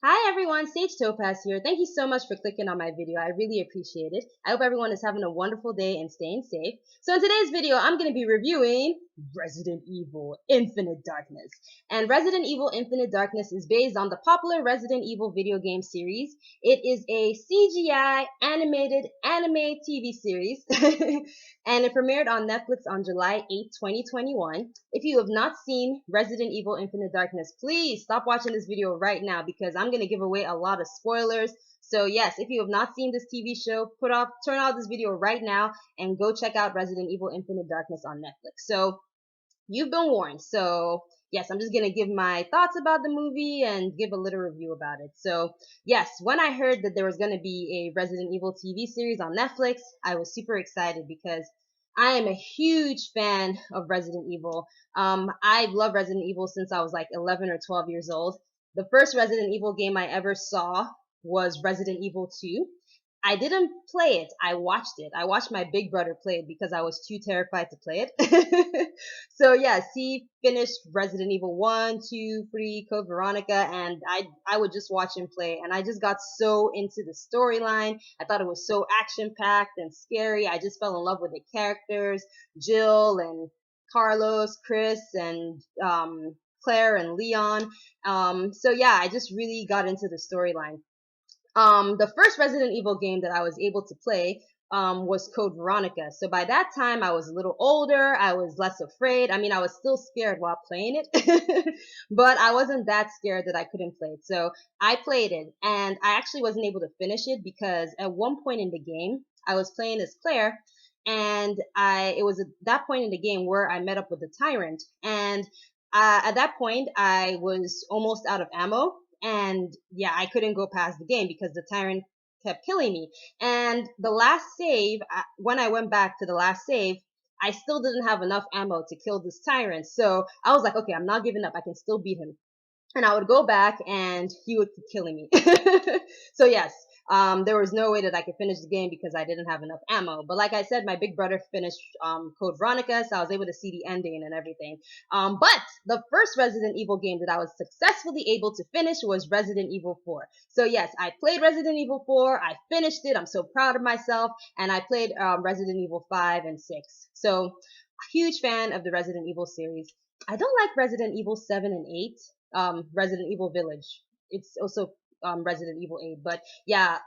Hi everyone, Sage Topaz here. Thank you so much for clicking on my video. I really appreciate it. I hope everyone is having a wonderful day and staying safe. So in today's video, I'm going to be reviewing Resident Evil Infinite Darkness. And Resident Evil Infinite Darkness is based on the popular Resident Evil video game series. It is a CGI animated anime TV series. And it premiered on Netflix on July 8th, 2021. If you have not seen Resident Evil Infinite Darkness, please stop watching this video right now because I'm going to give away a lot of spoilers. So yes, if you have not seen this TV show, turn off this video right now and go check out Resident Evil Infinite Darkness on Netflix. So you've been warned. So yes, I'm just going to give my thoughts about the movie and give a little review about it. So yes, when I heard that there was going to be a Resident Evil TV series on Netflix, I was super excited because I am a huge fan of Resident Evil. I've loved Resident Evil since I was like 11 or 12 years old. The first Resident Evil game I ever saw was Resident Evil 2. I didn't play it. I watched it. I watched my big brother play it because I was too terrified to play it. So yes, he finished Resident Evil 1, 2, 3, Code Veronica, and I would just watch him play, and I just got so into the storyline. I thought it was so action-packed and scary. I just fell in love with the characters, Jill and Carlos, Chris, and Claire and Leon. So yeah, I just really got into the storyline. The first Resident Evil game that I was able to play was Code Veronica. So by that time, I was a little older. I was less afraid. I mean, I was still scared while playing it, but I wasn't that scared that I couldn't play it. So I played it, and I actually wasn't able to finish it because at one point in the game, I was playing as Claire, and it was at that point in the game where I met up with the Tyrant, and at that point, I was almost out of ammo, and yeah, I couldn't go past the game because the Tyrant kept killing me. And the last save, when I went back to the last save, I still didn't have enough ammo to kill this Tyrant. So I was like, okay, I'm not giving up. I can still beat him. And I would go back and he would keep killing me. So yes, there was no way that I could finish the game because I didn't have enough ammo. But like I said, my big brother finished Code Veronica, so I was able to see the ending and everything. But the first Resident Evil game that I was successfully able to finish was Resident Evil 4. So yes, I played Resident Evil 4, I finished it, I'm so proud of myself, and I played Resident Evil 5 and 6. So, a huge fan of the Resident Evil series. I don't like Resident Evil 7 and 8, Resident Evil Village. It's also Resident Evil 8. But yeah,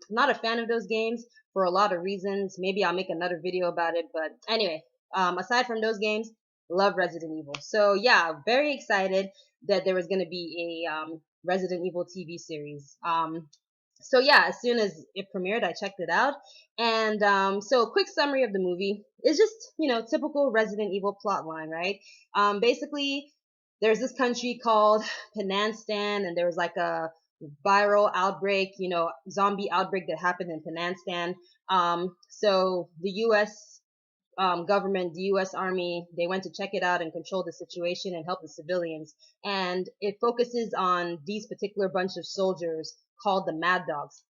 not a fan of those games for a lot of reasons. Maybe I'll make another video about it. But anyway, aside from those games, love Resident Evil. So yeah, very excited that there was going to be a Resident Evil TV series. So yeah, as soon as it premiered, I checked it out. And so a quick summary of the movie is just, typical Resident Evil plotline, right? Basically, there's this country called Pananstan, and there was like a viral outbreak, zombie outbreak that happened in Pananstan. So the U.S. Government, the U.S. Army, they went to check it out and control the situation and help the civilians. And it focuses on these particular bunch of soldiers called the Mad Dogs.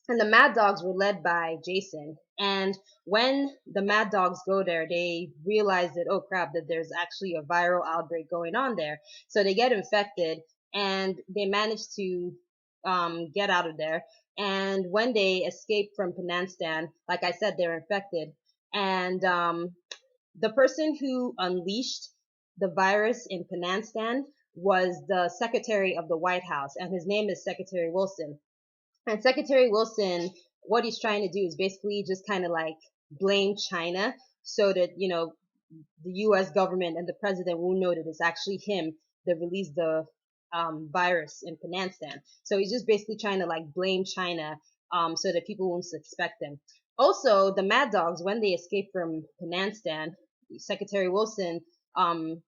And the Mad Dogs were led by Jason. And when the Mad Dogs go there, they realize that, oh crap, that there's actually a viral outbreak going on there. So they get infected and they manage to get out of there. And when they escape from Pananstan, like I said, they're infected. And the person who unleashed the virus in Pananstan was the Secretary of the White House, and his name is Secretary Wilson. And Secretary Wilson, what he's trying to do is basically just kind of like blame China so that, the U.S. government and the president won't know that it's actually him that released the virus in Pananstan. So he's just basically trying to like blame China so that people won't suspect him. Also, the Mad Dogs, when they escaped from Pananstan, Secretary Wilson told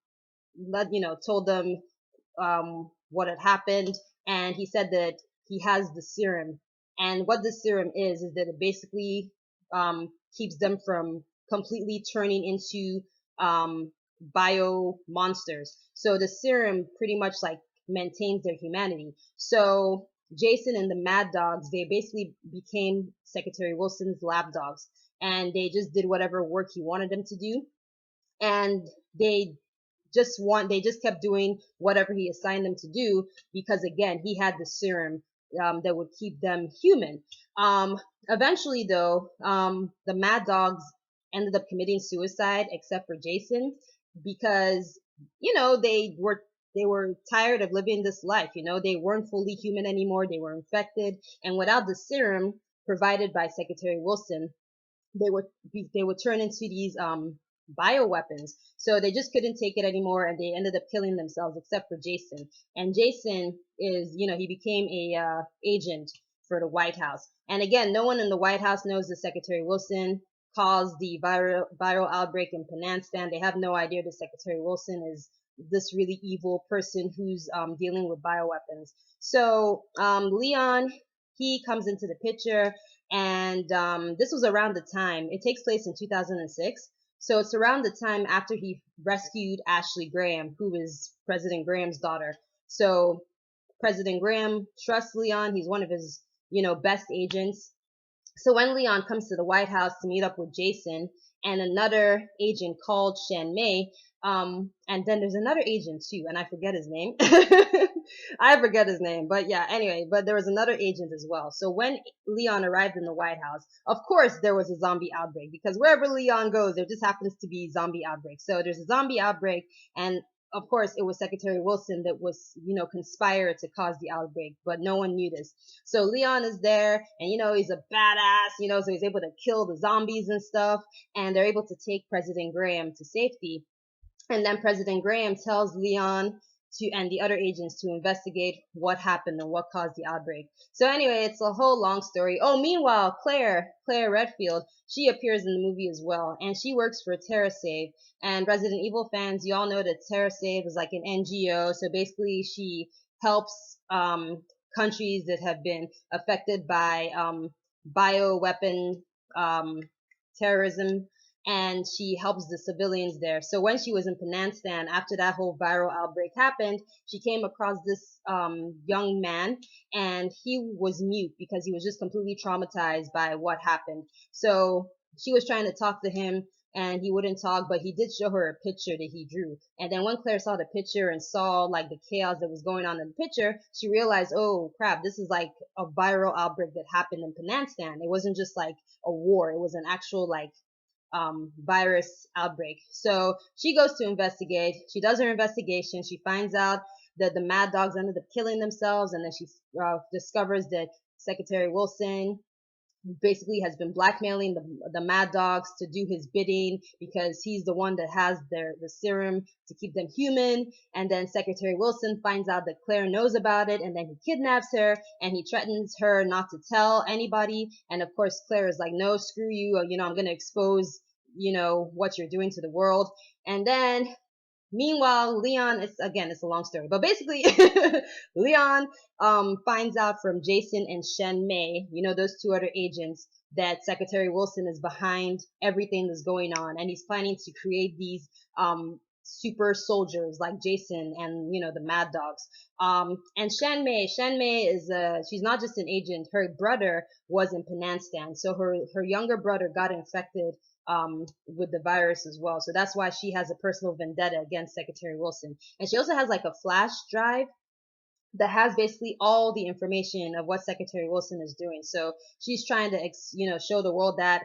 them what had happened, and he said that he has the serum. And what the serum is that it basically keeps them from completely turning into bio monsters. So the serum pretty much like maintains their humanity. So Jason and the Mad Dogs, they basically became Secretary Wilson's lap dogs, and they just did whatever work he wanted them to do. And they they just kept doing whatever he assigned them to do because again, he had the serum that would keep them human. Eventually though, the Mad Dogs ended up committing suicide except for Jason because, they were tired of living this life. They weren't fully human anymore. They were infected. And without the serum provided by Secretary Wilson, they would turn into these bioweapons. So they just couldn't take it anymore, and they ended up killing themselves, except for Jason. And Jason is, he became a agent for the White House. And again, no one in the White House knows that Secretary Wilson caused the viral outbreak in Pananstan. They have no idea that Secretary Wilson is this really evil person who's dealing with bioweapons. So Leon, he comes into the picture, and this was around the time, it takes place in 2006. So it's around the time after he rescued Ashley Graham, who is President Graham's daughter. So President Graham trusts Leon. He's one of his, best agents. So when Leon comes to the White House to meet up with Jason and another agent called Shen Mei, and then there's another agent too, and I forget his name. I forget his name, but yeah, anyway, but there was another agent as well. So when Leon arrived in the White House, of course there was a zombie outbreak, because wherever Leon goes, there just happens to be zombie outbreaks. So there's a zombie outbreak, and of course, it was Secretary Wilson that was, conspired to cause the outbreak, but no one knew this. So Leon is there, and he's a badass, so he's able to kill the zombies and stuff, and they're able to take President Graham to safety. And then President Graham tells Leon and the other agents to investigate what happened and what caused the outbreak. So anyway, it's a whole long story. Oh, meanwhile, Claire Redfield, she appears in the movie as well, and she works for TerraSave. And Resident Evil fans, you all know that TerraSave is like an NGO. So basically, she helps countries that have been affected by bioweapon terrorism, and she helps the civilians there. So when she was in Pananstan, after that whole viral outbreak happened, she came across this young man, and he was mute because he was just completely traumatized by what happened. So she was trying to talk to him, and he wouldn't talk, but he did show her a picture that he drew. And then when Claire saw the picture and saw like the chaos that was going on in the picture, she realized, oh crap, this is like a viral outbreak that happened in Pananstan. It wasn't just like a war, it was an actual like virus outbreak. So she goes to investigate. She does her investigation. She finds out that the Mad Dogs ended up killing themselves, and then she discovers that Secretary Wilson basically has been blackmailing the Mad Dogs to do his bidding because he's the one that has the serum to keep them human. And then Secretary Wilson finds out that Claire knows about it, and then he kidnaps her and he threatens her not to tell anybody. And of course Claire is like, no, screw you, I'm gonna expose what you're doing to the world. And then meanwhile, Leon, it's a long story, but basically, Leon finds out from Jason and Shen Mei, those two other agents, that Secretary Wilson is behind everything that's going on, and he's planning to create these super soldiers like Jason and the Mad Dogs. And Shen Mei is she's not just an agent. Her brother was in Pananstan, so her younger brother got infected with the virus as well. So that's why she has a personal vendetta against Secretary Wilson. And she also has like a flash drive that has basically all the information of what Secretary Wilson is doing. So she's trying to, show the world that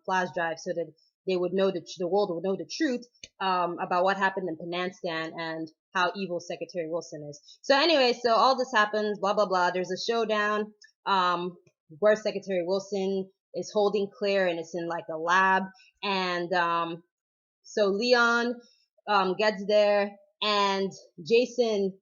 flash drive so that they would know the world would know the truth about what happened in Pananstan and how evil Secretary Wilson is. So anyway, so all this happens, blah blah blah. There's a showdown where Secretary Wilson is holding Claire, and it's in like a lab. And so Leon gets there, and Jason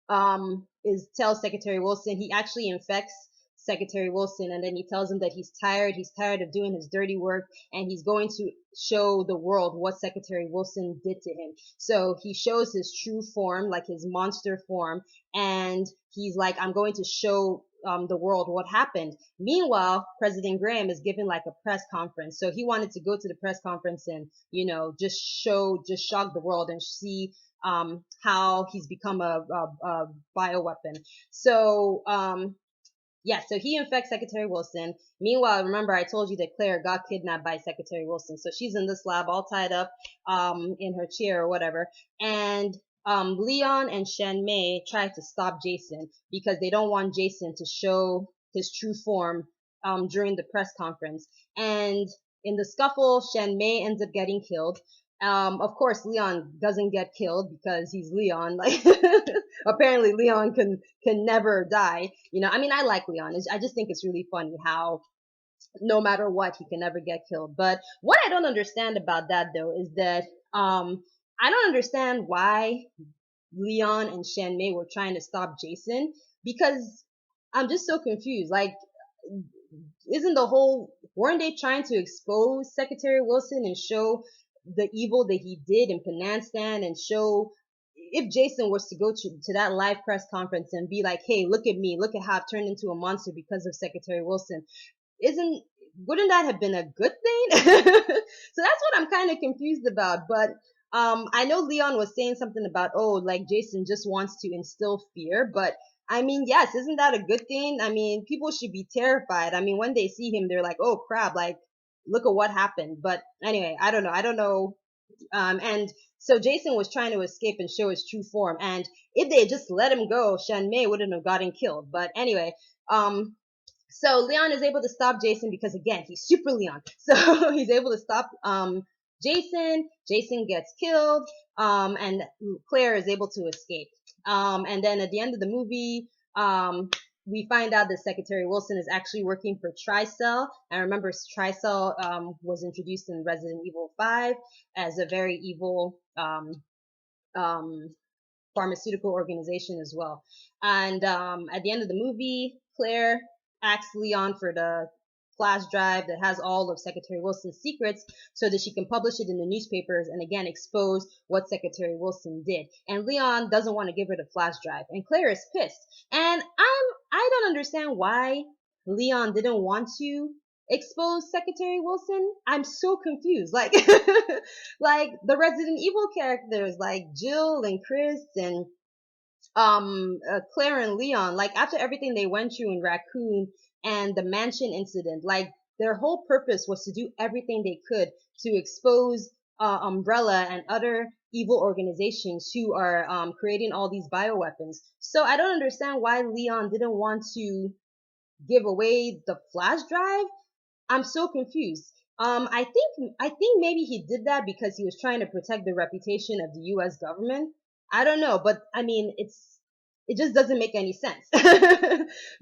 tells Secretary Wilson, he actually infects Secretary Wilson, and then he tells him that he's tired of doing his dirty work, and he's going to show the world what Secretary Wilson did to him. So he shows his true form, like his monster form, and he's like, I'm going to show the world what happened. Meanwhile, President Graham is giving like a press conference. So he wanted to go to the press conference and, just shock the world and see how he's become a bioweapon. So Yeah, so he infects Secretary Wilson. Meanwhile, remember I told you that Claire got kidnapped by Secretary Wilson. So she's in this lab all tied up in her chair or whatever. And Leon and Shen Mei try to stop Jason because they don't want Jason to show his true form during the press conference. And in the scuffle, Shen Mei ends up getting killed. Of course, Leon doesn't get killed because he's Leon. Like, apparently Leon can never die. You know, I mean, I like Leon. I just think it's really funny how no matter what, he can never get killed. But what I don't understand about that though is that I don't understand why Leon and Shen Mei were trying to stop Jason because I'm just so confused. Like, isn't the whole weren't they trying to expose Secretary Wilson and show the evil that he did in Pananstan and show if Jason was to go to that live press conference and be like, hey, look at me, look at how I've turned into a monster because of Secretary Wilson, isn't wouldn't that have been a good thing? So that's what I'm kind of confused about. But I know Leon was saying something about, oh, like Jason just wants to instill fear, but I mean, yes, isn't that a good thing? I mean, people should be terrified. I mean, when they see him, they're like, oh crap, like look at what happened. But anyway, I don't know. I don't know. And so Jason was trying to escape and show his true form. And if they had just let him go, Shen Mei wouldn't have gotten killed. But anyway, so Leon is able to stop Jason because again, he's super Leon. So he's able to stop Jason. Jason gets killed. And Claire is able to escape. And then at the end of the movie, we find out that Secretary Wilson is actually working for Tricell. And remember, Tricell was introduced in Resident Evil 5 as a very evil um, pharmaceutical organization as well. And at the end of the movie, Claire asks Leon for the flash drive that has all of Secretary Wilson's secrets so that she can publish it in the newspapers and again expose what Secretary Wilson did. And Leon doesn't want to give her the flash drive, and Claire is pissed. And I don't understand why Leon didn't want to expose Secretary Wilson. I'm so confused. Like like the Resident Evil characters like Jill and Chris and Claire and Leon, like after everything they went through in Raccoon and the mansion incident, like their whole purpose was to do everything they could to expose Umbrella and other evil organizations who are creating all these bioweapons. So I don't understand why Leon didn't want to give away the flash drive. I'm so confused. I think maybe he did that because he was trying to protect the reputation of the U.S. government. I don't know, but I mean, it just doesn't make any sense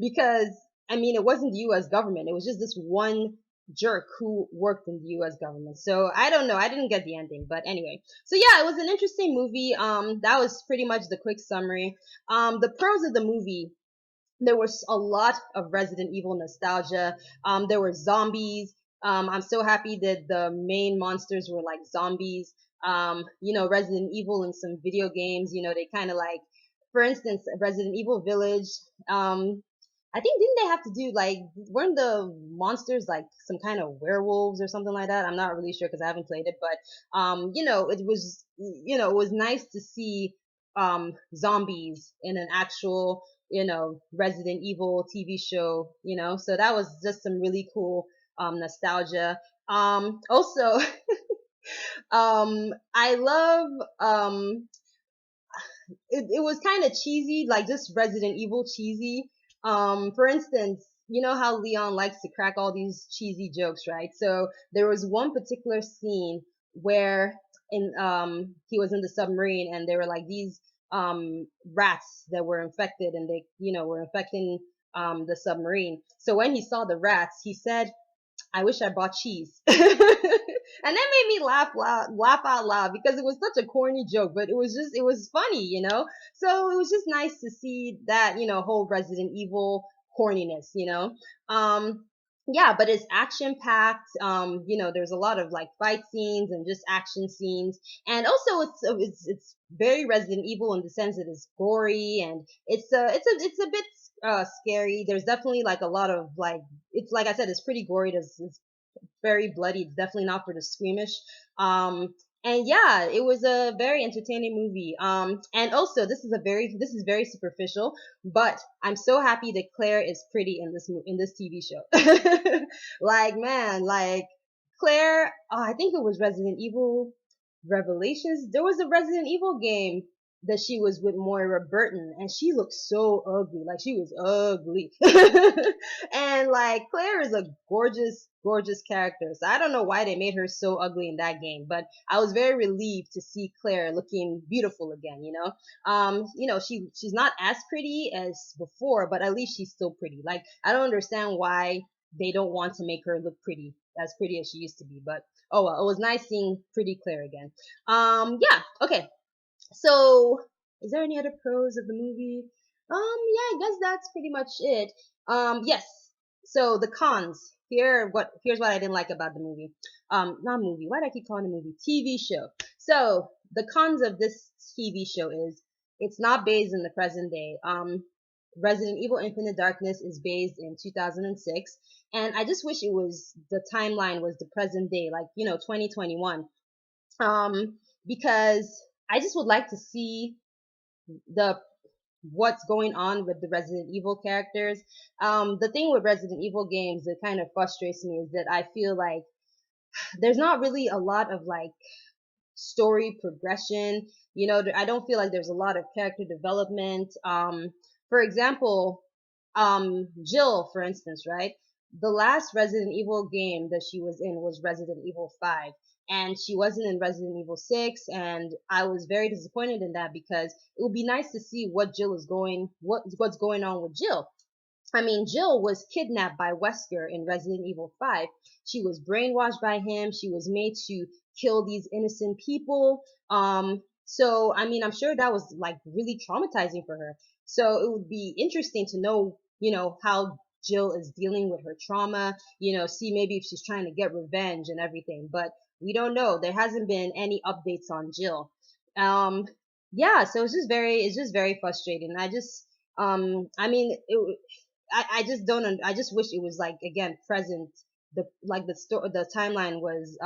because I mean, it wasn't the U.S. government. It was just this one jerk who worked in the U.S. government. So I don't know. I didn't get the ending, but anyway. So yeah, it was an interesting movie. That was pretty much the quick summary. The pros of the movie, there was a lot of Resident Evil nostalgia. There were zombies. I'm so happy that the main monsters were like zombies. You know, Resident Evil in some video games, you know, they kind of like, for instance, Resident Evil Village. I think didn't they have to do like, weren't the monsters like some kind of werewolves or something like that? I'm not really sure because I haven't played it, but you know, it was, you know, it was nice to see zombies in an actual, you know, Resident Evil TV show, you know, so that was just some really cool nostalgia. Also, I love it was kind of cheesy, like just Resident Evil cheesy. For instance, you know how Leon likes to crack all these cheesy jokes, right? So there was one particular scene where in he was in the submarine and there were like these rats that were infected and they, you know, were infecting the submarine. So when he saw the rats, he said, I wish I bought cheese. And that made me laugh out loud because it was such a corny joke, but it was funny, you know? So it was just nice to see that, you know, whole Resident Evil corniness, you know? Yeah, but it's action packed. You know, there's a lot of like fight scenes and just action scenes. And also it's very Resident Evil in the sense that it's gory and it's a bit scary. There's definitely like a lot of like, it's like I said, it's pretty gory. It's very bloody. It's definitely not for the squeamish. And yeah, it was a very entertaining movie. And also this is very superficial, but I'm so happy that Claire is pretty in in this TV show. Like man, like Claire, I think it was Resident Evil Revelations. There was a Resident Evil game that she was with Moira Burton, and she looked so ugly. Like she was ugly. And like Claire is a gorgeous, gorgeous character. So I don't know why they made her so ugly in that game, but I was very relieved to see Claire looking beautiful again, you know. She's not as pretty as before, but at least she's still pretty. Like I don't understand why they don't want to make her look as pretty as she used to be, but oh well, it was nice seeing pretty Claire again. Yeah, okay. So, is there any other pros of the movie? Yeah, I guess that's pretty much it. Yes. So the cons. Here's what I didn't like about the movie. Not movie. Why do I keep calling it a movie? TV show. So the cons of this TV show is it's not based in the present day. Resident Evil Infinite Darkness is based in 2006, and I just wish the timeline was the present day, like 2021. Because I just would like to see the what's going on with the Resident Evil characters. The thing with Resident Evil games that kind of frustrates me is that I feel like there's not really a lot of like story progression. I don't feel like there's a lot of character development. For example, Jill, for instance, right? The last Resident Evil game that she was in was Resident Evil 5. And she wasn't in Resident Evil 6, and I was very disappointed in that because it would be nice to see what's going on with Jill. I mean, Jill was kidnapped by Wesker in Resident Evil 5. She was brainwashed by him. She was made to kill these innocent people. So, I mean, I'm sure that was like really traumatizing for her. So it would be interesting to know, how Jill is dealing with her trauma, see maybe if she's trying to get revenge and everything. But we don't know. There hasn't been any updates on Jill. Um, yeah, so it's just very frustrating. I mean, I just don't. I just wish it was like again present. The timeline was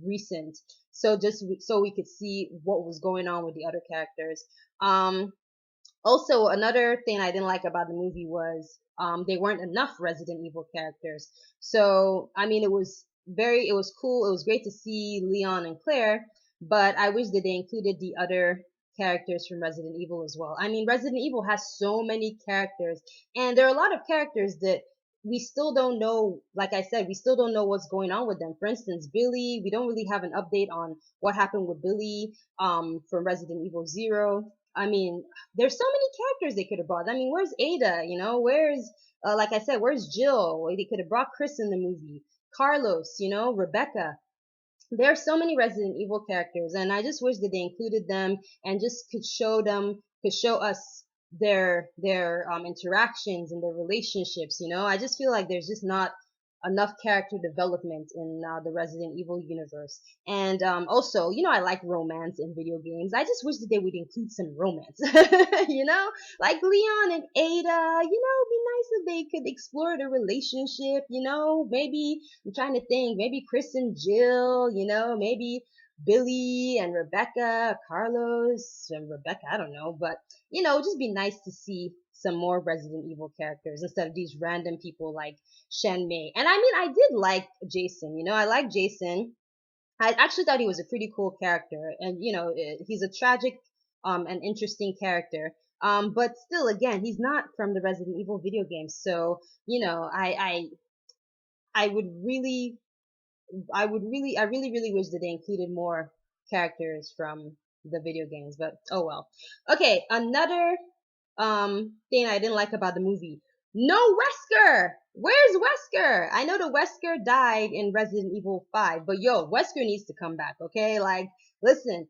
recent, so just so we could see what was going on with the other characters. Um, Also, another thing I didn't like about the movie was there weren't enough Resident Evil characters. So I mean, it was cool. It was great to see Leon and Claire, but I wish that they included the other characters from Resident Evil as well. I mean, Resident Evil has so many characters, and there are a lot of characters that we still don't know. Like I said, we still don't know what's going on with them. For instance, Billy, we don't really have an update on what happened with Billy from Resident Evil Zero. I mean, there's so many characters they could have brought. I mean, where's Ada? Where's like I said, where's Jill? They could have brought Chris in the movie. Carlos, Rebecca. There are so many Resident Evil characters, and I just wish that they included them and just could show us their interactions and their relationships. I just feel like there's just not enough character development in the Resident Evil universe. And also, I like romance in video games. I just wish that they would include some romance. Like Leon and Ada. It'd be nice if they could explore the relationship. Maybe I'm trying to think. Maybe Chris and Jill. Maybe Billy and Rebecca, Carlos and Rebecca. I don't know, but it'd just be nice to see some more Resident Evil characters instead of these random people like Shen Mei. And I mean, I did like Jason. I like Jason. I actually thought he was a pretty cool character, and he's a tragic, and interesting character. But still, again, he's not from the Resident Evil video games, so I would really, I really, really wish that they included more characters from the video games. But oh well. Okay, another thing I didn't like about the movie. No Wesker! Where's Wesker? I know the Wesker died in Resident Evil 5, but yo, Wesker needs to come back, okay? Like, listen,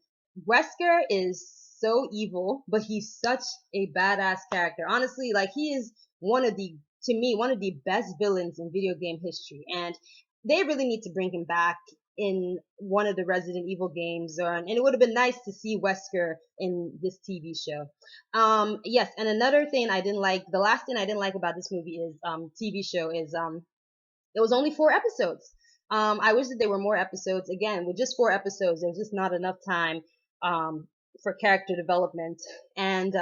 Wesker is so evil, but he's such a badass character. Honestly, like he is to me, one of the best villains in video game history. And they really need to bring him back in one of the Resident Evil games, and it would have been nice to see Wesker in this TV show. Yes, and another thing I didn't like, the last thing I didn't like about this movie is TV show is it was only 4 episodes. I wish that there were more episodes. Again, with just 4 episodes, there's just not enough time um, for character development. And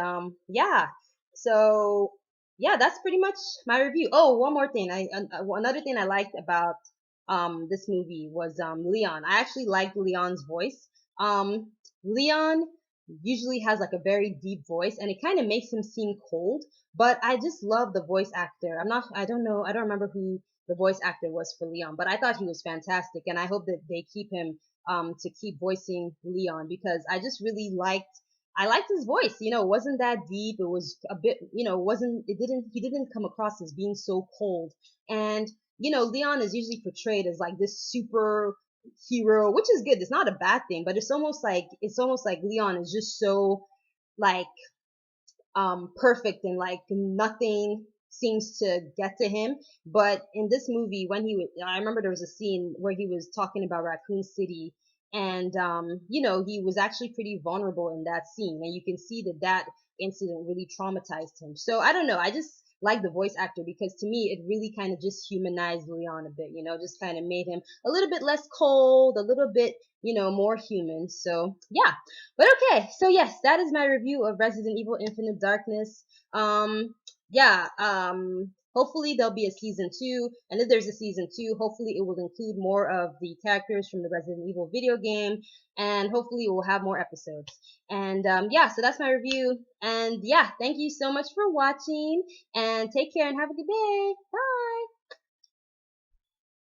yeah, so yeah, that's pretty much my review. Oh, one more thing. Another thing I liked about this movie was Leon. I actually liked Leon's voice. Leon usually has like a very deep voice, and it kind of makes him seem cold. But I just love the voice actor. I don't know. I don't remember who the voice actor was for Leon, but I thought he was fantastic, and I hope that they keep him to keep voicing Leon, because I liked his voice. You know, it wasn't that deep. It was a bit, you know, wasn't it didn't he didn't come across as being so cold. And you know, Leon is usually portrayed as like this super hero, which is good. It's not a bad thing, but it's almost like Leon is just so like perfect, and like nothing seems to get to him. But in this movie, when I remember there was a scene where he was talking about Raccoon City, and you know, he was actually pretty vulnerable in that scene, and you can see that that incident really traumatized him. So I don't know, I just like the voice actor, because to me it really kind of just humanized Leon a bit, you know, just kind of made him a little bit less cold, a little bit, you know, more human. So yeah. But okay, so yes, that is my review of Resident Evil Infinite Darkness. Yeah, hopefully there'll be a season 2, and if there's a season 2, hopefully it will include more of the characters from the Resident Evil video game, and hopefully it will have more episodes. And yeah, so that's my review. And yeah, thank you so much for watching, and take care and have a good day. Bye!